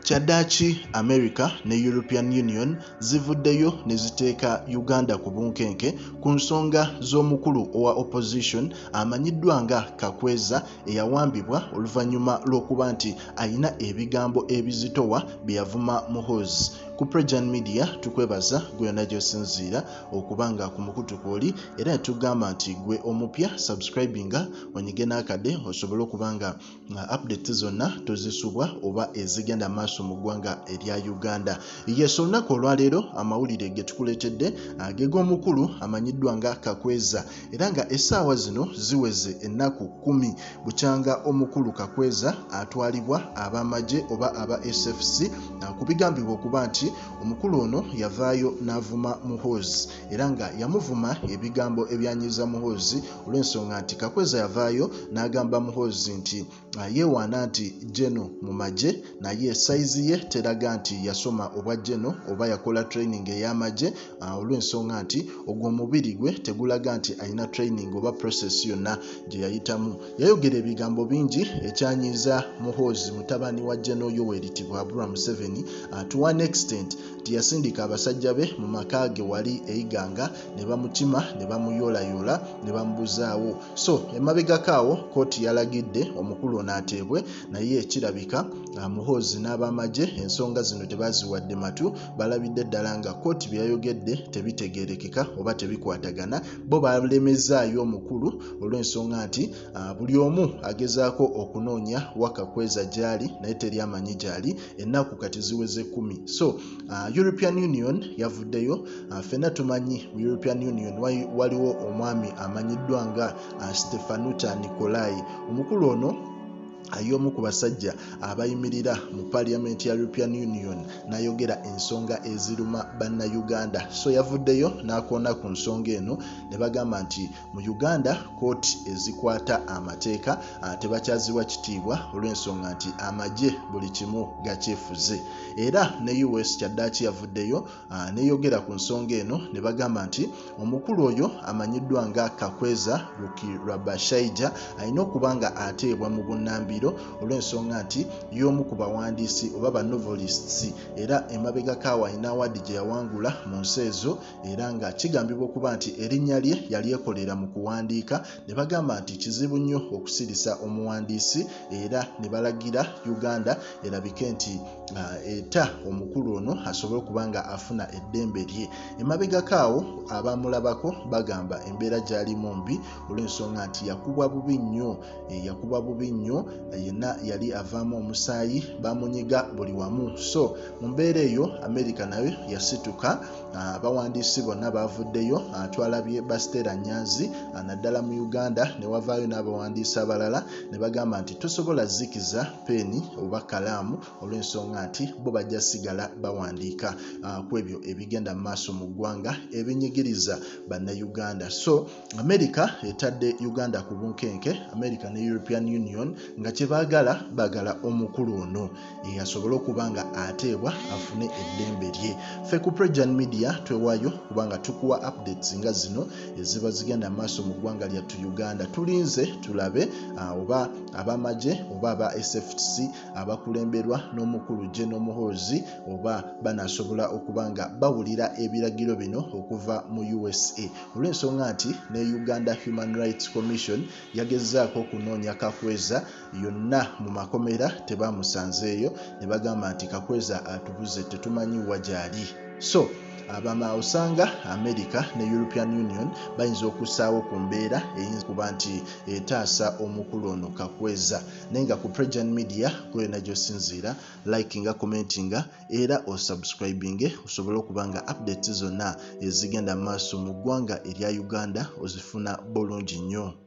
Kyaddaaki America ne European Union zivuddeyo ne ziteeka Uganda ku bunkenke ku nsonga z'omukulu owa opposition amanyiddwa nga Kakwenza eyawambibwa oluvannyuma lw'okuba nti ayina ebigambo ebizitowa bye yavuma Muhoozi. Ku President Media tukwebaza gwe yonna gy'osinziira okubanga ku mukutu kw'oli era ne tugamba nti gwe omupya subscribinga onyige n'akadde osobole okubanga update zonna tozisubwa oba ezigenda maaso mu ggwanga erya Uganda. Yesu olunaku olwaleero amawulire ge tukuleetedde ag'omukulu amanyiddwa nga Kakwenza era nga essaawa zino ziweze ennaku 10 bukyanga omukulu Kakwenza atwalibwa ab'amagye oba aba SFC ku bigambibwa okuba nti omukulu ono yavaayo n'avuma Muhoozi era nga yamuvuma ebigambo ebyanyiza Muhoozi olw'ensonga nti Kakwenza yavaayo n'agamba Muhoozi nti yeewaana nti jeno mu magye naye saizi ye teraga nti yasoma obwa jeno oba yakola training ey'amagye olw'ensonga nti ogwo omubiri gwe tegulaga nti alina training oba process yonna gye yayitamu. Yayogera ebigambo bingi ekyanyiza Muhoozi mutabani wa jeno Yoweri Museveni to one extent tiyasindika abasajja be mu maka ge wali eiganga ne bamutima ne bamuyoolayoola ne bamubuzaawo. So emabegakaawo kooti yalagidde omukulu n'ateebwe naye kirabika Muhoozi n'abamagye ensonga zino tebaziwadde matu balabidde ddala nga kooti byayogedde tebitegeerekeka oba tebikwatagana bo balemezaayo omukulu olw'ensonga nti buli omu agezaako okunoonya Kakwenza gy'ali naye teri amanyi gy'ali ennaku kati ziweze 10. So European Union yavuddeyo ffenna tumanyi mu European Union waliwo omwami amanyiddwa nga Stefanuta Nikolai. Omukulu ono ay'omu ku basajja abayimirira mu Parliament ya European Union n'ayogera ensonga eziruma bannayuganda. So yavuddeyo n'akoona ku nsonga eno ne bagamba nti mu Uganda kooti ezikwata amateeka tebakyaziwa kitiibwa olw'ensonga nti amagye buli kimu gakyefuze. Era ne US kyaddaaki yavuddeyo n'eyogera ku nsonga eno ne bagamba nti omukulu oyo amanyiddwa nga Kakwenza Rukirabashaija alina okuba nga ateebwa mu bunnambiro olw'ensonga nti y'omu ku bawandiisi oba ba Novelists era emabega kaawa alina awaadi gye yawangula mu nsi ezo era nga kigambibwa okuba nti erinnya lye yali ekolera mu kuwandiika. Ne bagamba nti kizibu nnyo okusirisa omuwandiisi era ne balagira Uganda erabike nti eta omukulu ono asobole okuba nga afuna eddembe lye. Emabega kaawo abamulabako bagamba embeera gy'alimu mbi olw'ensonga nti yakubwa bubi nnyo yenna yali avaamu omusaayi bamunyiga buli wamu. So mu mbeera eyo America nayo yasituka abawandiisi bonna bavuddeyo twalabye Bastera Nyanzi naddala mu Uganda ne wavaayo n'abawandiisi abalala ne bagamba nti tosobola zikiza peeni oba kalaamu olw'ensonga nti bo bajja sigala bawandiika ku ebyo ebigenda mu maaso mu ggwanga ebinyigiriza bannayuganda. So America etadde Uganda ku bunkenke, America ne European Union nga bagala omukulu ono asobole okuba nga ateebwa afune eddembe lye. Ffe ku President Media twewaayo kubanga tukuwa updates nga zino eziba zigenda maaso mu ggwanga lyattu Uganda. Tulinze tulabe oba abamagye oba aba SFC abakulemberwa n'omukulu General Muhoozi oba banasobola okuba nga bawulira ebiragiro bino okuva mu USA olw'ensonga nti ne Uganda Human Rights Commission yagezaako okunoonya Kakwenza yonna mu makomera tebamusanzeeyo ne bagamba nti Kakwenza atubuze tetumanyi wa gy'ali. So osanga America ne European Union bayinza okusaawo ku mbeera eyinza kuba nti etaasa omukulu ono Kakwenza. Naye nga ku President Media gwena gy'osinziira likinga commentinga era osubscribinge osobole okuba nga updates zonna ezigenda maaso mu ggwanga erya Uganda ozifuna bulungi nnyo.